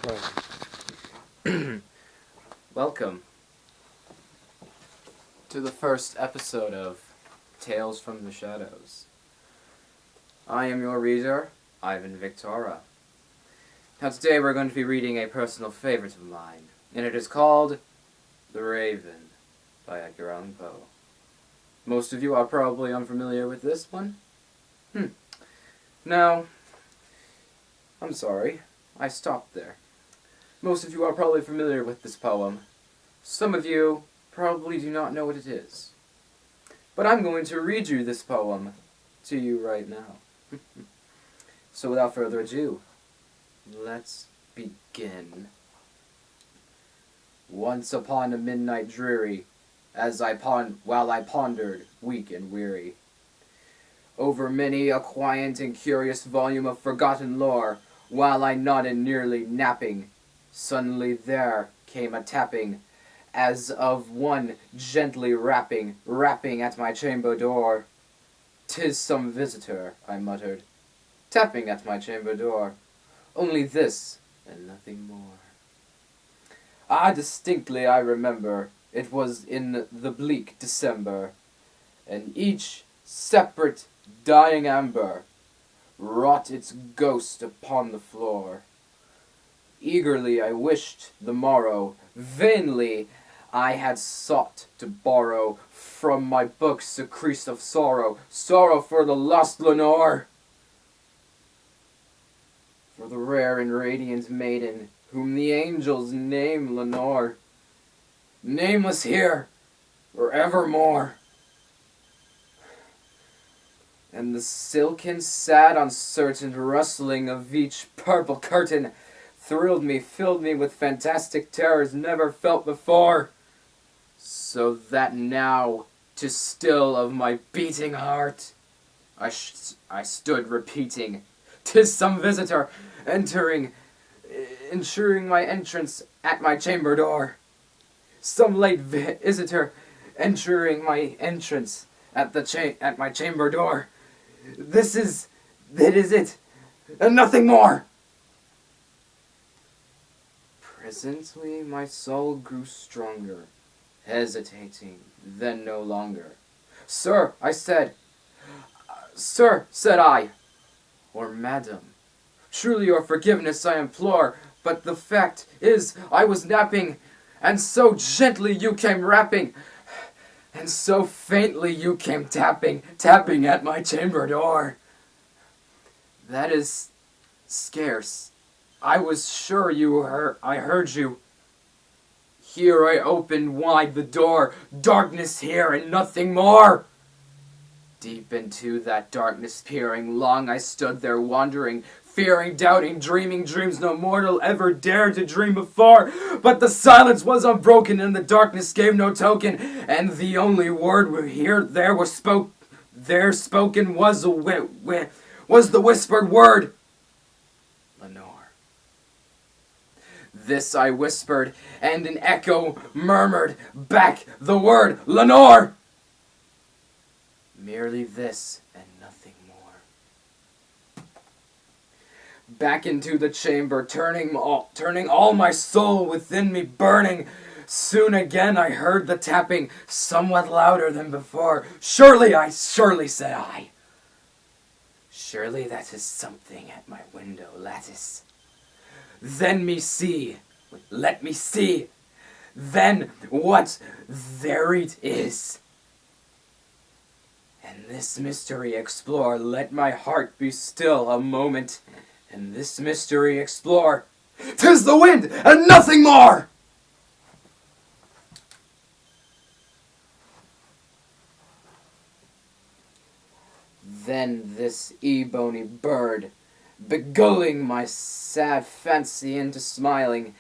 Right. Welcome to the first episode of Tales from the Shadows. I am your reader, Ivan Victora. Now today we're going to be reading a personal favorite of mine, and it is called The Raven by Edgar Allan Poe. Most of you are probably unfamiliar with this one. Now, I'm sorry, I stopped there. Most of you are probably familiar with this poem. Some of you probably do not know what it is. But I'm going to read you this poem to you right now. So without further ado, let's begin. Once upon a midnight dreary, while I pondered, weak and weary, over many a quiet and curious volume of forgotten lore, while I nodded nearly napping, suddenly there came a tapping, as of one gently rapping at my chamber door. "'Tis some visitor," I muttered, tapping at my chamber door. Only this, and nothing more. Distinctly I remember, it was in the bleak December, and each separate dying ember wrought its ghost upon the floor. Eagerly I wished the morrow, vainly I had sought to borrow from my books a crease of sorrow, sorrow for the lost Lenore, for the rare and radiant maiden whom the angels name Lenore, nameless here forevermore. And the silken, sad, uncertain rustling of each purple curtain thrilled me, filled me with fantastic terrors never felt before, so that now, to still of my beating heart, I stood repeating, "'Tis some visitor ensuring my entrance at my chamber door. Some late visitor ensuring my entrance at my chamber door. That is it, and nothing more." Presently my soul grew stronger, hesitating, then no longer. "Sir," I said. "Sir," said I, or "Madam, truly your forgiveness I implore, but the fact is I was napping, and so gently you came rapping, and so faintly you came tapping at my chamber door. That is scarce. I was sure I heard you. Here I opened wide the door, darkness here and nothing more. Deep into that darkness peering, long I stood there wondering, fearing, doubting, dreaming dreams no mortal ever dared to dream before. But the silence was unbroken and the darkness gave no token, and the only word there spoken was the whispered word, Lenore. This I whispered, and an echo murmured back the word, Lenore. Merely this, and nothing more. Back into the chamber, turning all my soul within me burning. Soon again I heard the tapping, somewhat louder than before. Surely, said I. Surely that is something at my window lattice. Let me see. Then what there it is. And this mystery explore, let my heart be still a moment, and this mystery explore. 'Tis the wind, and nothing more! Then this ebony bird, beguiling my sad fancy into smiling,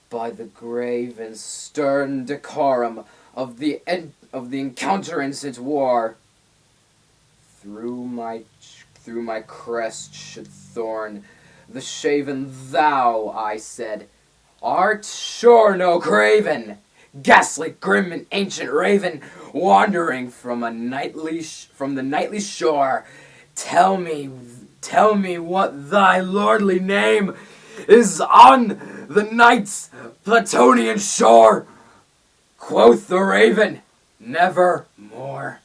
by the grave and stern decorum of the encounterance it wore, through my crest should thorn the shaven thou, I said, art sure no craven, ghastly, grim, and ancient raven, wandering from the nightly shore. Tell me what thy lordly name is on the night's Platonian shore. Quoth the raven, nevermore.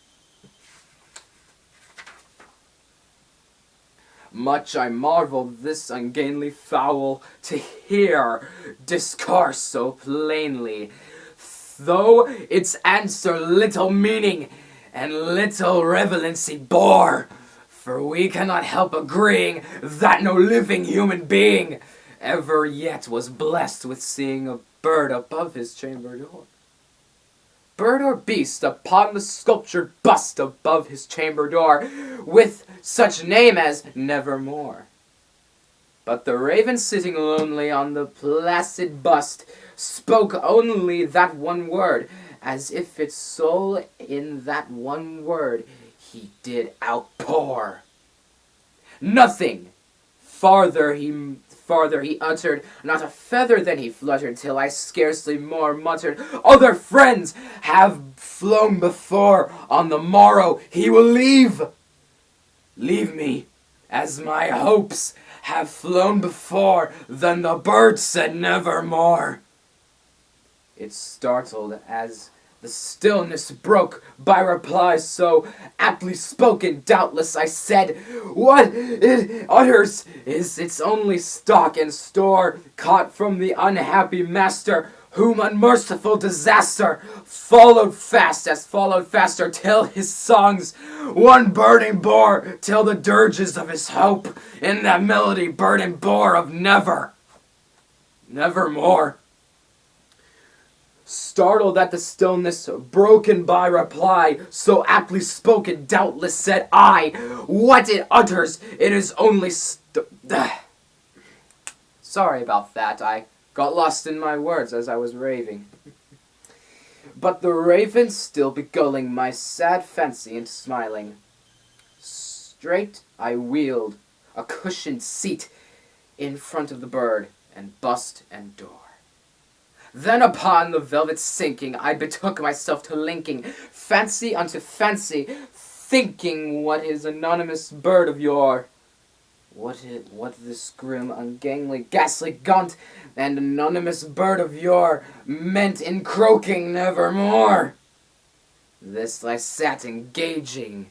Much I marvelled this ungainly fowl to hear discourse so plainly, though its answer little meaning and little relevancy bore. For we cannot help agreeing that no living human being ever yet was blessed with seeing a bird above his chamber door. Bird or beast upon the sculptured bust above his chamber door, with such name as Nevermore. But the raven sitting lonely on the placid bust spoke only that one word, as if its soul in that one word he did outpour. Nothing farther he uttered, not a feather then he fluttered, till I scarcely more muttered, other friends have flown before, on the morrow he will leave me, as my hopes have flown before. Then the bird said nevermore. It startled as the stillness broke by replies so aptly spoken. Doubtless I said, what it utters is its only stock and store, caught from the unhappy master, whom unmerciful disaster followed fast as followed faster, till his songs one burden bore, till the dirges of his hope in that melody burden bore of nevermore. Startled at the stillness broken by reply so aptly spoken, doubtless said I, what it utters, it is only Sorry about that, I got lost in my words as I was raving. But the raven still begulling my sad fancy into smiling. Straight I wheeled a cushioned seat in front of the bird, and bust and door. Then upon the velvet sinking, I betook myself to linking fancy unto fancy, thinking what his anonymous bird of yore, what this grim, ungainly, ghastly, gaunt, and anonymous bird of yore meant in croaking nevermore. This I sat engaged,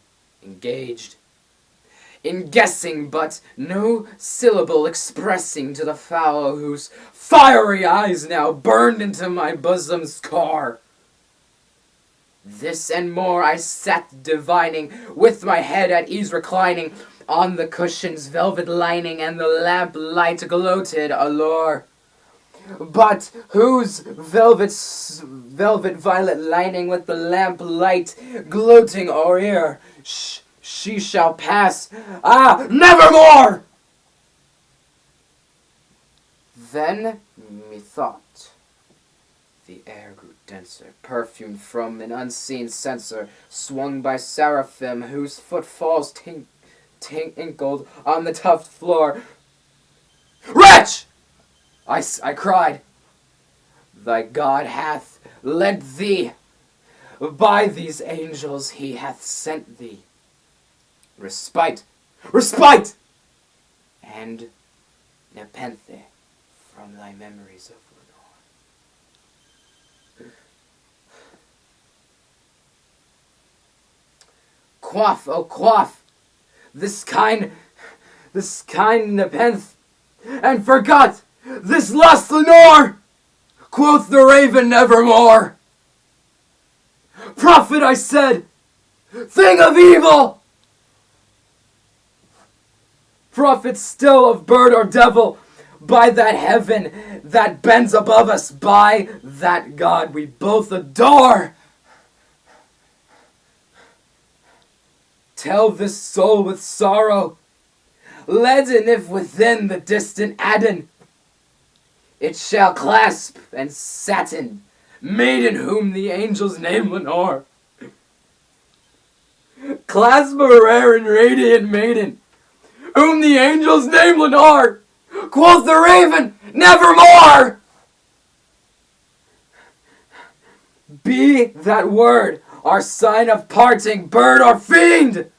in guessing, but no syllable expressing to the fowl whose fiery eyes now burned into my bosom's core. This and more I sat divining, with my head at ease reclining on the cushion's velvet lining, and the lamp light gloated allure. But whose velvet violet lining with the lamp light gloating o'er, she shall pass, nevermore! Then methought the air grew denser, perfumed from an unseen censer, swung by seraphim whose footfalls tinkled on the tufted floor. Wretch! I cried, thy God hath lent thee, by these angels he hath sent thee respite, and nepenthe from thy memories of Lenore. Quaff, oh quaff, this kind nepenthe, and forgot this lost Lenore, quoth the raven nevermore. Prophet, I said, thing of evil! Prophet still of bird or devil, by that heaven that bends above us, by that God we both adore. Tell this soul with sorrow, leaden if within the distant Adon, it shall clasp and satin, maiden whom the angels name Lenore. Clasp a rare and radiant maiden, whom the angels name Lenore, quoth the raven, nevermore! Be that word our sign of parting, bird or fiend!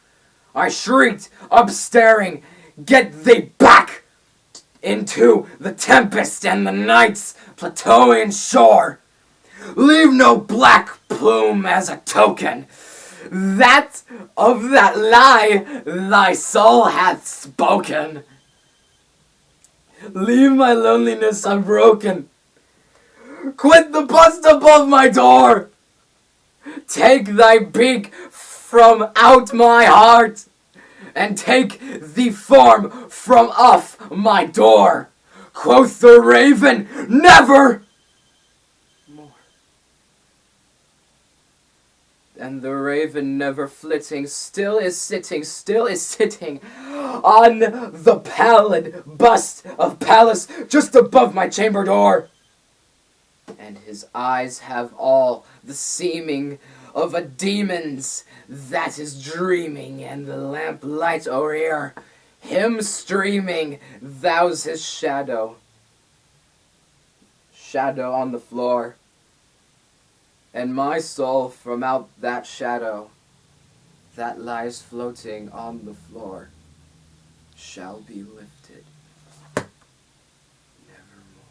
I shrieked, upstaring, get thee back into the tempest and the night's Plutonian shore. Leave no black plume as a token that of that lie thy soul hath spoken. Leave my loneliness unbroken. Quit the bust above my door. Take thy beak from out my heart, and take the form from off my door. Quoth the raven, never more. And the raven, never flitting, still is sitting on the pallid bust of Pallas just above my chamber door. And his eyes have all the seeming of a demon's that is dreaming, and the lamplight o'er him streaming thou's his shadow on the floor. And my soul from out that shadow that lies floating on the floor shall be lifted nevermore.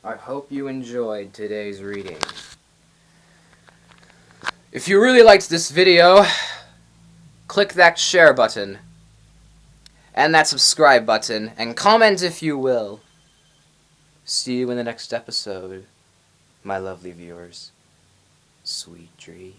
I hope you enjoyed today's reading. If you really liked this video, click that share button and that subscribe button, and comment if you will. See you in the next episode, my lovely viewers. Sweet dreams.